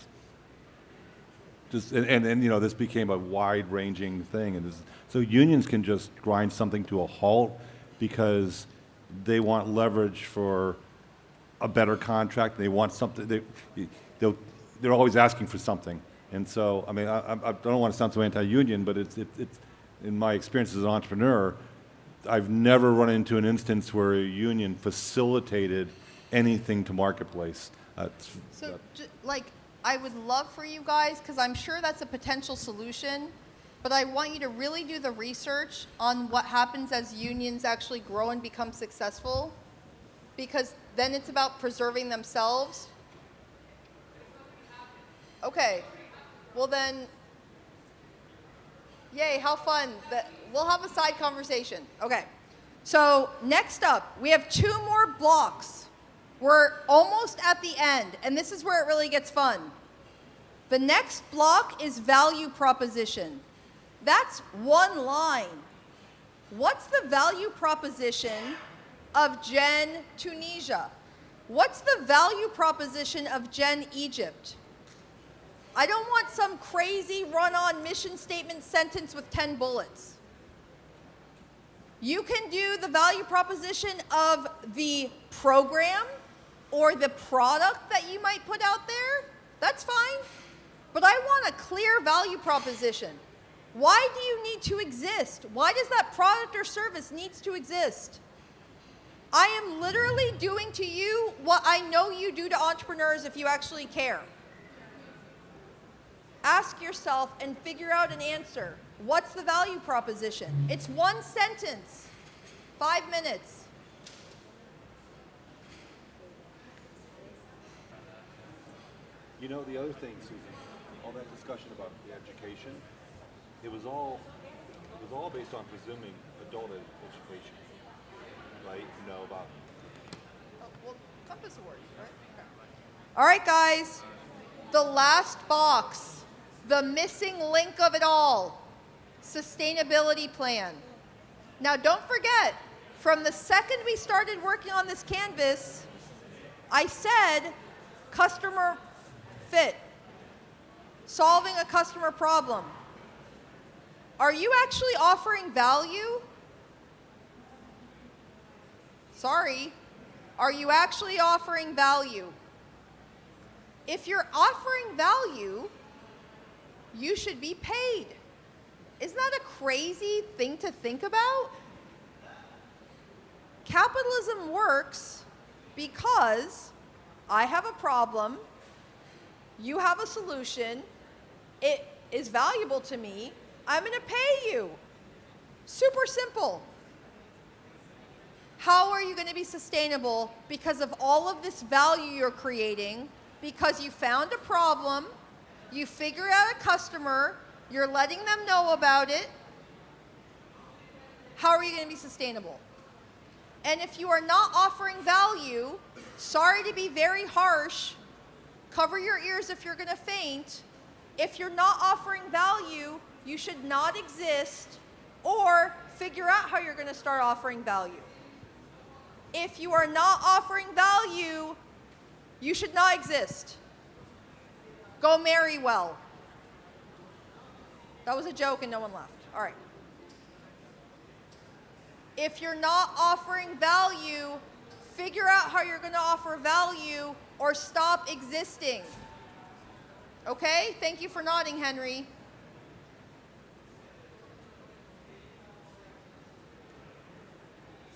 this became a wide-ranging thing. And so unions can just grind something to a halt because they want leverage for a better contract. They want something. They're always asking for something. And so, I mean, I don't want to sound so anti-union, but it's in my experience as an entrepreneur, I've never run into an instance where a union facilitated anything to marketplace. I would love for you guys, because I'm sure that's a potential solution, but I want you to really do the research on what happens as unions actually grow and become successful, because then it's about preserving themselves. Okay, well then, yay, how fun. We'll have a side conversation. Okay, so next up, we have 2 more blocks. We're almost at the end, and this is where it really gets fun. The next block is value proposition. That's one line. What's the value proposition of Gen Tunisia? What's the value proposition of Gen Egypt? I don't want some crazy run-on mission statement sentence with 10 bullets. You can do the value proposition of the program or the product that you might put out there. That's fine. But I want a clear value proposition. Why do you need to exist? Why does that product or service need to exist? I am literally doing to you what I know you do to entrepreneurs if you actually care. ask yourself and figure out an answer. What's the value proposition? It's one sentence, 5 minutes. You know, the other thing, Susan, all that discussion about the education, it was all based on presuming adult education, right? You know, about... Well, compass awards, right? Okay. All right, guys. The last box, the missing link of it all, sustainability plan. Now, don't forget, from the second we started working on this canvas, I said customer fit, solving a customer problem. Are you actually offering value? Sorry. Are you actually offering value? If you're offering value, you should be paid. Isn't that a crazy thing to think about? Capitalism works because I have a problem, you have a solution, it is valuable to me, I'm going to pay you. Super simple. How are you going to be sustainable because of all of this value you're creating? Because you found a problem, you figured out a customer, you're letting them know about it. How are you going to be sustainable? And if you are not offering value, sorry to be very harsh, cover your ears if you're going to faint. If you're not offering value, you should not exist, or figure out how you're going to start offering value. If you are not offering value, you should not exist. Go marry well. That was a joke and no one laughed. All right. If you're not offering value, figure out how you're going to offer value or stop existing. Okay? Thank you for nodding, Henry.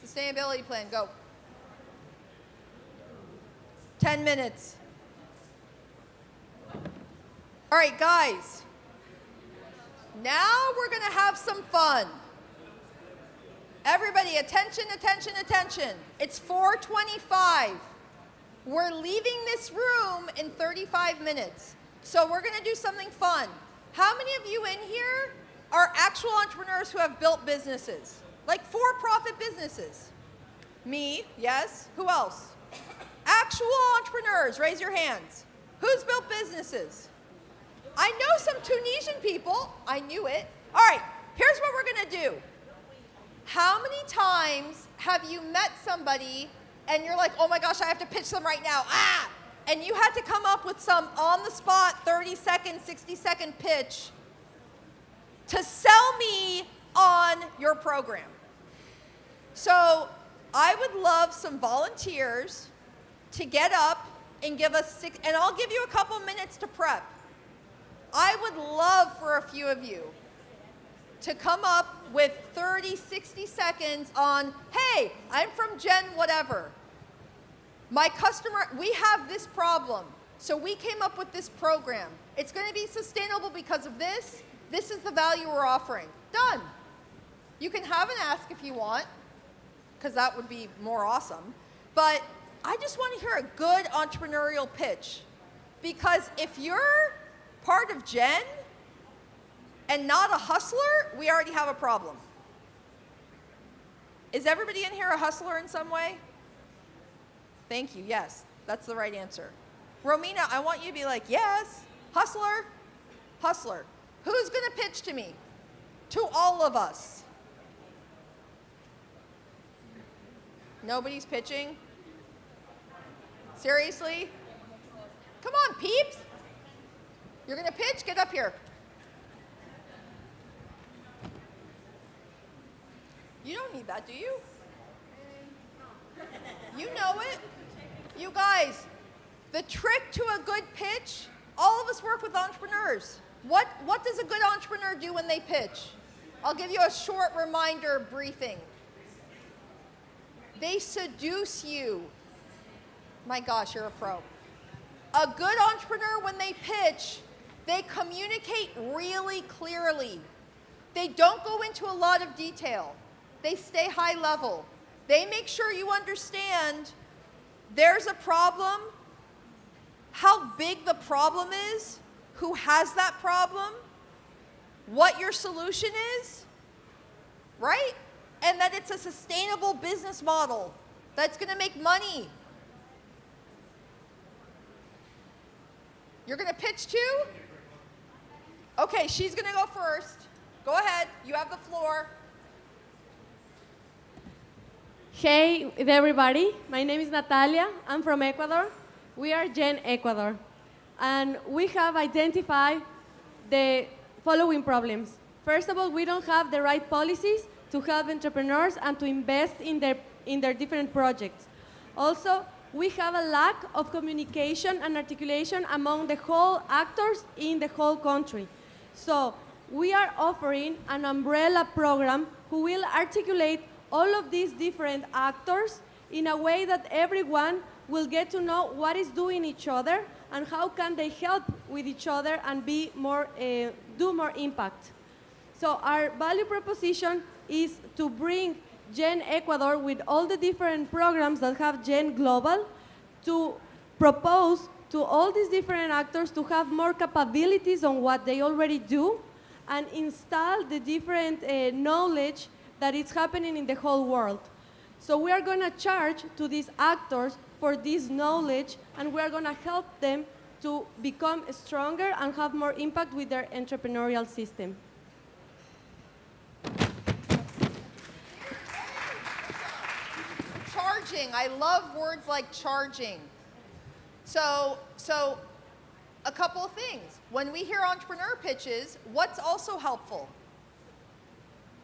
Sustainability plan, go. 10 minutes. All right, guys. Now we're going to have some fun. Everybody, attention, attention, attention. It's 4:25. We're leaving this room in 35 minutes. So we're going to do something fun. How many of you in here are actual entrepreneurs who have built businesses? Like for-profit businesses? Me, yes. Who else? Actual entrepreneurs, raise your hands. Who's built businesses? I know some Tunisian people. I knew it. All right, here's what we're going to do. How many times have you met somebody and you're like, oh my gosh, I have to pitch them right now. Ah! And you had to come up with some on-the-spot 30-second, 60-second pitch to sell me on your program. So I would love some volunteers to get up and give us and I'll give you a couple minutes to prep. I would love for a few of you to come up with 30, 60 seconds on, hey, I'm from Gen whatever. My customer, we have this problem, so we came up with this program. It's going to be sustainable because of this. This is the value we're offering. Done. You can have an ask if you want, because that would be more awesome. But I just want to hear a good entrepreneurial pitch. Because if you're part of Gen and not a hustler, we already have a problem. Is everybody in here a hustler in some way? Thank you, yes, that's the right answer. Romina, I want you to be like, yes, hustler, hustler. Who's gonna pitch to me? To all of us. Nobody's pitching? Seriously? Come on, peeps. You're gonna pitch? Get up here. You don't need that, do you? You know it. You guys, the trick to a good pitch, all of us work with entrepreneurs. What does a good entrepreneur do when they pitch? I'll give you a short reminder briefing. They seduce you. My gosh, you're a pro. A good entrepreneur, when they pitch, They communicate really clearly. They don't go into a lot of detail. They stay high level. They make sure you understand there's a problem, how big the problem is, who has that problem, what your solution is, right? And that it's a sustainable business model that's going to make money. You're going to pitch too? Okay, she's going to go first. Go ahead. You have the floor. Hey everybody, my name is Natalia. I'm from Ecuador. We are Gen Ecuador. And we have identified the following problems. First of all, we don't have the right policies to help entrepreneurs and to invest in their different projects. Also, we have a lack of communication and articulation among the whole actors in the whole country. So we are offering an umbrella program who will articulate all of these different actors in a way that everyone will get to know what is doing each other and how can they help with each other and be more, do more impact. So our value proposition is to bring Gen Ecuador with all the different programs that have Gen Global to propose to all these different actors to have more capabilities on what they already do and install the different knowledge that is happening in the whole world. So we are going to charge to these actors for this knowledge, and we are going to help them to become stronger and have more impact with their entrepreneurial system. Charging. I love words like charging. So a couple of things. When we hear entrepreneur pitches, what's also helpful?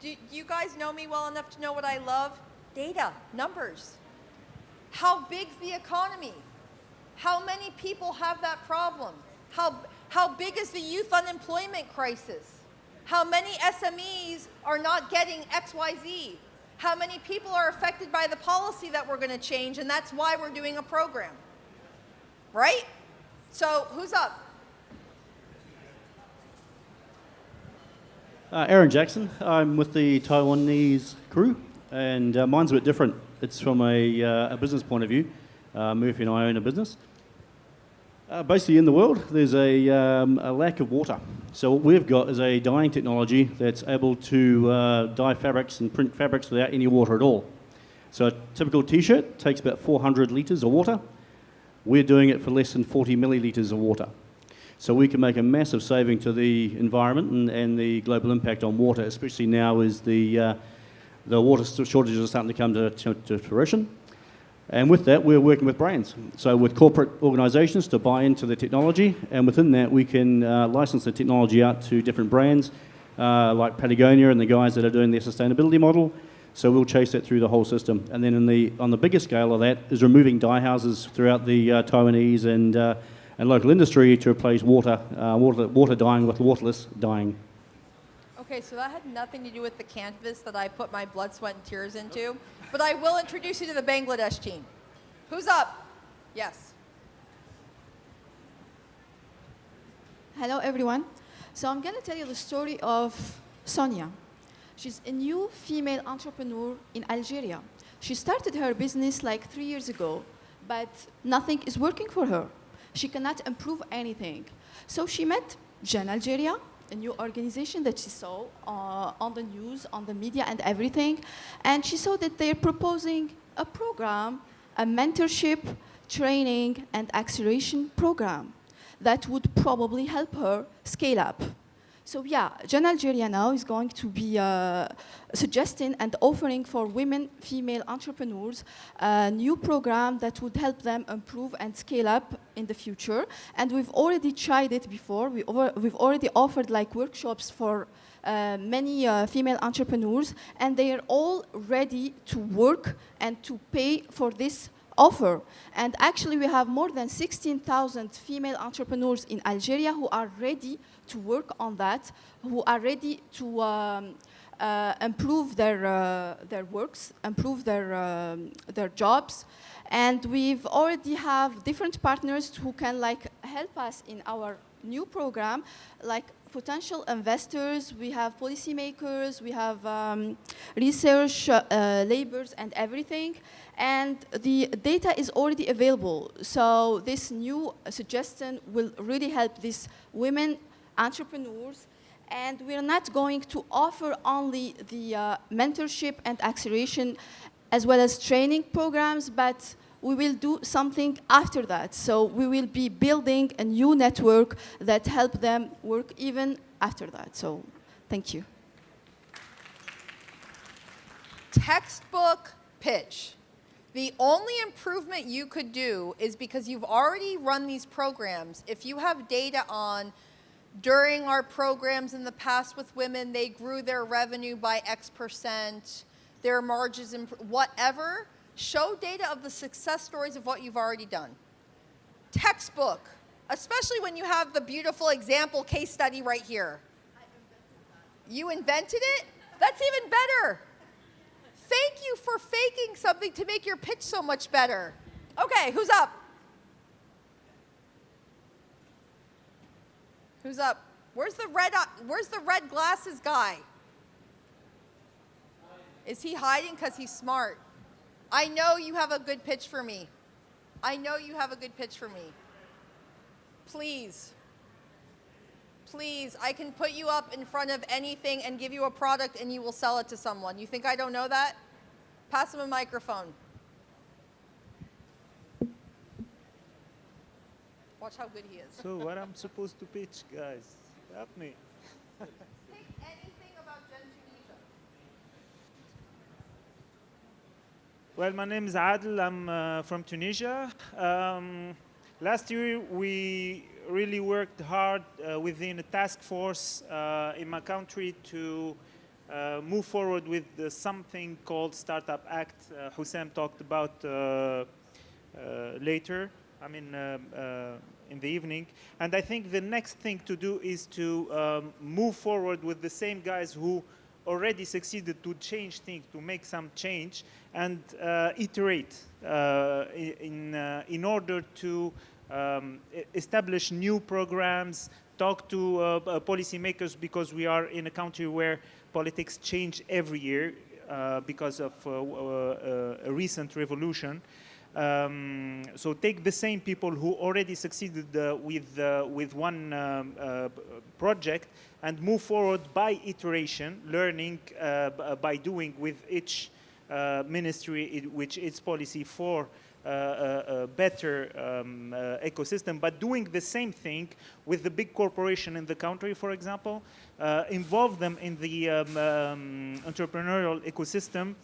Do you guys know me well enough to know what I love? Data, numbers. How big's the economy? How many people have that problem? How big is the youth unemployment crisis? How many SMEs are not getting XYZ? How many people are affected by the policy that we're going to change, and that's why we're doing a program? Right? So who's up? Aaron Jackson. I'm with the Taiwanese crew, and mine's a bit different. It's from a business point of view. Murphy and I own a business. Basically, in the world, there's a lack of water. So what we've got is a dyeing technology that's able to dye fabrics and print fabrics without any water at all. So a typical T-shirt takes about 400 litres of water. We're doing it for less than 40 millilitres of water. So we can make a massive saving to the environment and the global impact on water, especially now as the water shortages are starting to come to fruition. And with that, we're working with brands. So with corporate organizations to buy into the technology, and within that, we can license the technology out to different brands, like Patagonia and the guys that are doing their sustainability model. So we'll chase that through the whole system. And then on the bigger scale of that is removing dye houses throughout the Taiwanese and local industry to replace water dyeing with waterless dyeing. Okay, so that had nothing to do with the canvas that I put my blood, sweat, and tears into. But I will introduce you to the Bangladesh team. Who's up? Yes. Hello, everyone. So I'm going to tell you the story of Sonia. She's a new female entrepreneur in Algeria. She started her business like 3 years ago, but nothing is working for her. She cannot improve anything. So she met Gen Algeria, a new organization that she saw on the news, on the media and everything. And she saw that they're proposing a program, a mentorship, training and acceleration program that would probably help her scale up. So yeah, Gen Algeria now is going to be suggesting and offering for women, female entrepreneurs, a new program that would help them improve and scale up in the future. And we've already tried it before. We've already offered like workshops for many female entrepreneurs, and they are all ready to work and to pay for this offer. And actually we have more than 16,000 female entrepreneurs in Algeria who are ready to work on that, who are ready to improve their works, improve their jobs. And we've already have different partners who can like help us in our new program, like potential investors, we have policymakers, we have research labors and everything. And the data is already available. So this new suggestion will really help these women entrepreneurs. And we're not going to offer only the mentorship and acceleration as well as training programs, but we will do something after that. So we will be building a new network that help them work even after that. So thank you. Textbook pitch. The only improvement you could do is because you've already run these programs, if you have data on during our programs in the past with women, they grew their revenue by X%, their margins, whatever, show data of the success stories of what you've already done. Textbook, especially when you have the beautiful example case study right here. You invented it? That's even better. Thank you for faking something to make your pitch so much better. Okay, who's up? Who's up? Where's the red glasses guy? Is he hiding because he's smart? I know you have a good pitch for me. I know you have a good pitch for me. Please. Please, I can put you up in front of anything and give you a product and you will sell it to someone. You think I don't know that? Pass him a microphone. Watch how good he is. So what I'm supposed to pitch, guys? Help me. Pick anything about Gen Tunisia. Well, my name is Adel. I'm from Tunisia. Last year, we really worked hard within a task force in my country to move forward with something called Startup Act. Hussam talked about later, in the evening. And I think the next thing to do is to move forward with the same guys who already succeeded to change things, to make some change, and iterate in order to establish new programs, talk to policymakers, because we are in a country where politics change every year because of a recent revolution. So take the same people who already succeeded with one project and move forward by iteration, learning by doing with each ministry which its policy for a better ecosystem, but doing the same thing with the big corporation in the country, for example, involve them in the entrepreneurial ecosystem,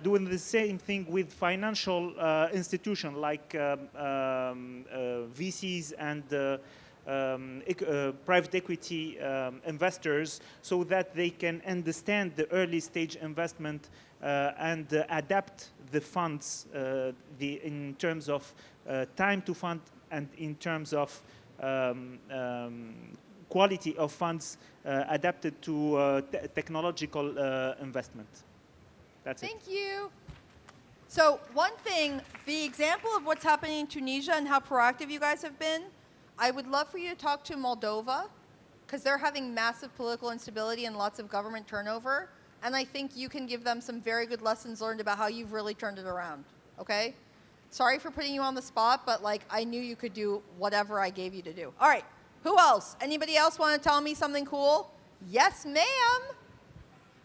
doing the same thing with financial institutions like VCs and private equity investors, so that they can understand the early stage investment and adapt the funds in terms of time to fund and in terms of quality of funds adapted to technological investment. That's it. Thank you. So one thing, the example of what's happening in Tunisia and how proactive you guys have been, I would love for you to talk to Moldova, because they're having massive political instability and lots of government turnover. And I think you can give them some very good lessons learned about how you've really turned it around, okay? Sorry for putting you on the spot, but I knew you could do whatever I gave you to do. All right, who else? Anybody else want to tell me something cool? Yes, ma'am.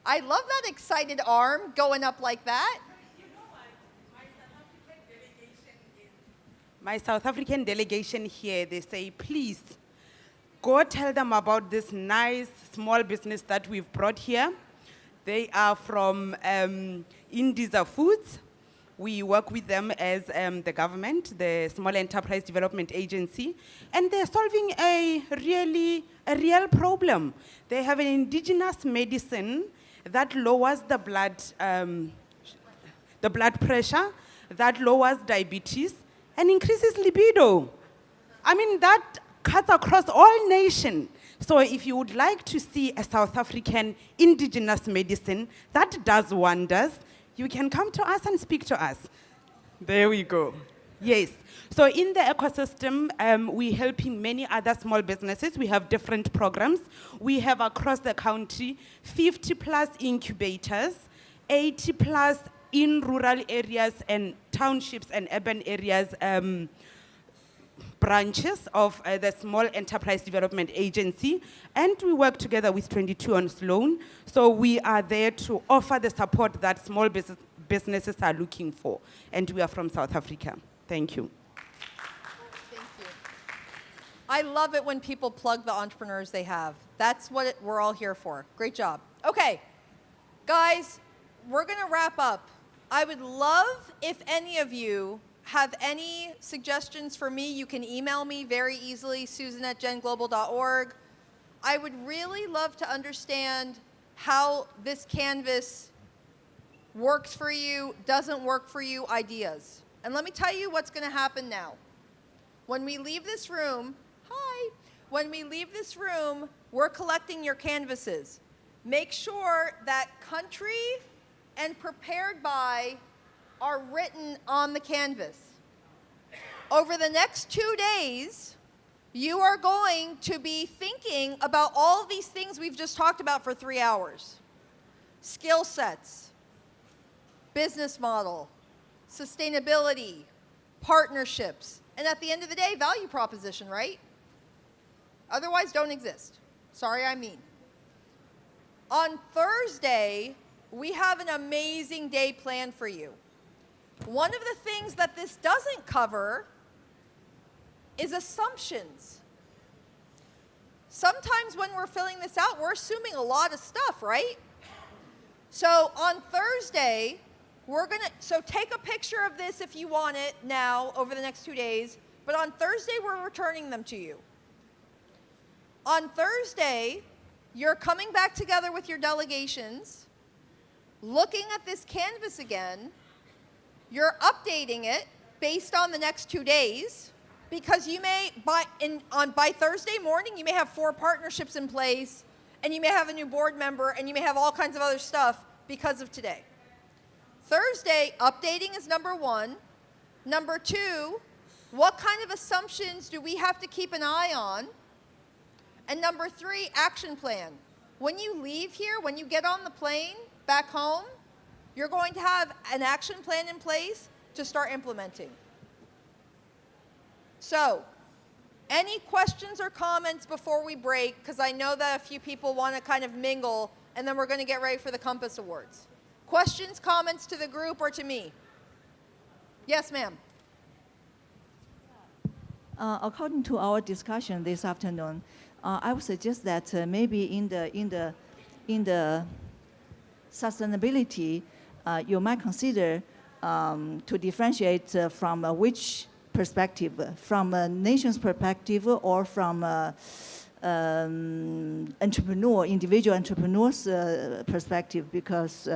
I love that excited arm going up like that. My South African delegation here, they say, please, go tell them about this nice small business that we've brought here. They are from Indiza Foods. We work with them as the government, the Small Enterprise Development Agency, and they're solving a real problem. They have an indigenous medicine that lowers the blood pressure, that lowers diabetes, and increases libido. I mean, that cuts across all nations. So if you would like to see a South African indigenous medicine that does wonders, you can come to us and speak to us. There we go. Yes. So in the ecosystem, we're helping many other small businesses. We have different programs. We have across the country 50 plus incubators, 80 plus in rural areas and townships and urban areas branches of the Small Enterprise Development Agency, and we work together with 22 on Sloan. So we are there to offer the support that small businesses are looking for, and we are from South Africa. Thank you. Thank you. I love it when people plug the entrepreneurs they have. That's what we're all here for. Great job. Okay, guys, we're going to wrap up. I would love if any of you have any suggestions for me. You can email me very easily, susan@genglobal.org. I would really love to understand how this canvas works for you, doesn't work for you, ideas. And let me tell you what's going to happen now. When we leave this room, when we leave this room, we're collecting your canvases. Make sure that country and prepared by are written on the canvas. Over the next 2 days, you are going to be thinking about all of these things we've just talked about for 3 hours. Skill sets, business model, sustainability, partnerships, and at the end of the day, value proposition, right? Otherwise, don't exist. Sorry, I mean. On Thursday, we have an amazing day planned for you. One of the things that this doesn't cover is assumptions. Sometimes when we're filling this out, we're assuming a lot of stuff, right? So on Thursday, so take a picture of this if you want it now over the next 2 days, but on Thursday, we're returning them to you. On Thursday, you're coming back together with your delegations, looking at this canvas again. You're updating it based on the next 2 days, because you may, by Thursday morning, you may have 4 partnerships in place, and you may have a new board member, and you may have all kinds of other stuff because of today. Thursday, updating is number 1. Number 2, what kind of assumptions do we have to keep an eye on? And number 3, action plan. When you leave here, when you get on the plane back home, you're going to have an action plan in place to start implementing. So, any questions or comments before we break? Because I know that a few people want to kind of mingle, and then we're going to get ready for the Compass Awards. Questions, comments to the group or to me? Yes, ma'am. According to our discussion this afternoon, I would suggest that maybe in the sustainability, you might consider to differentiate from which perspective, from a nation's perspective or from individual entrepreneurs' perspective, because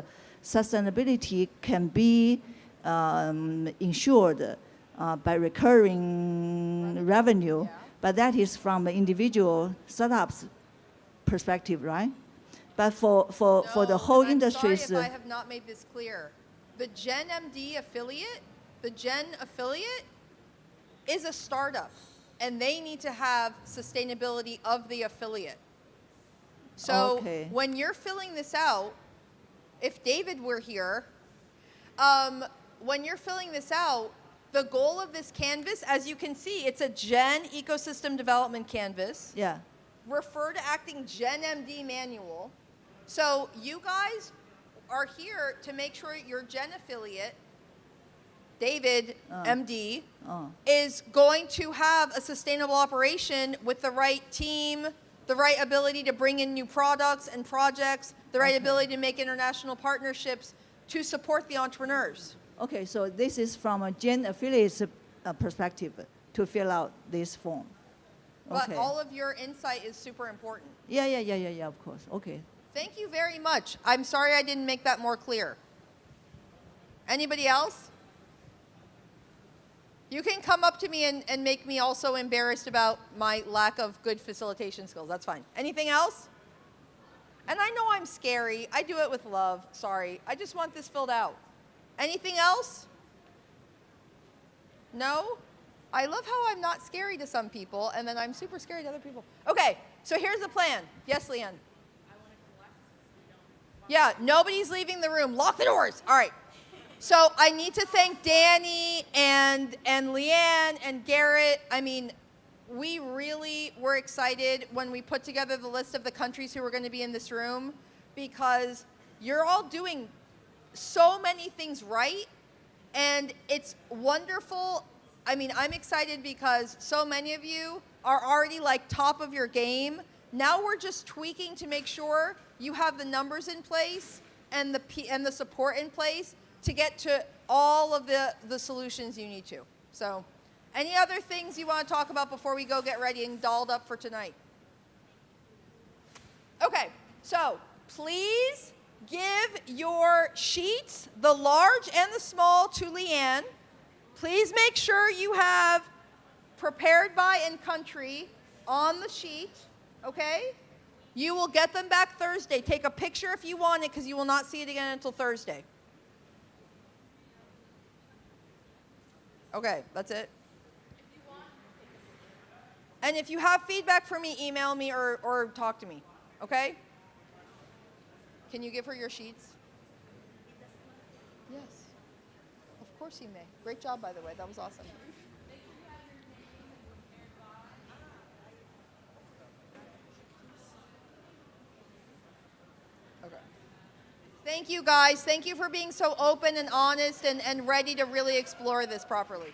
sustainability can be ensured by recurring revenue, but that is from individual startups' perspective, right? But for the whole industry, I'm sorry if I have not made this clear. The GenMD affiliate, is a startup, and they need to have sustainability of the affiliate. So when you're filling this out, if David were here, when you're filling this out, the goal of this canvas, as you can see, it's a Gen Ecosystem Development Canvas. Yeah. Refer to Acting GenMD Manual. So you guys are here to make sure your Gen affiliate, David, MD, is going to have a sustainable operation with the right team, the right ability to bring in new products and projects, the right ability to make international partnerships to support the entrepreneurs. Okay, so this is from a Gen affiliate's perspective to fill out this form. But all of your insight is super important. Yeah, of course. Okay. Thank you very much. I'm sorry I didn't make that more clear. Anybody else? You can come up to me and make me also embarrassed about my lack of good facilitation skills. That's fine. Anything else? And I know I'm scary. I do it with love. Sorry. I just want this filled out. Anything else? No? I love how I'm not scary to some people, and then I'm super scary to other people. Okay, so here's the plan. Yes, Leanne? Yeah, nobody's leaving the room. Lock the doors. All right. So I need to thank Danny and Leanne and Garrett. I mean, we really were excited when we put together the list of the countries who were going to be in this room, because you're all doing so many things right, and it's wonderful. I mean, I'm excited because so many of you are already like top of your game. Now we're just tweaking to make sure you have the numbers in place and the support in place to get to all of the solutions you need to. So, any other things you want to talk about before we go get ready and dolled up for tonight? Okay, so please give your sheets, the large and the small, to Leanne. Please make sure you have prepared by and country on the sheet, okay? You will get them back Thursday. Take a picture if you want it, because you will not see it again until Thursday. Okay, that's it. And if you have feedback for me, email me or talk to me, okay? Can you give her your sheets? Yes. Of course you may. Great job, by the way. That was awesome. Okay. Thank you, guys. Thank you for being so open and honest and ready to really explore this properly.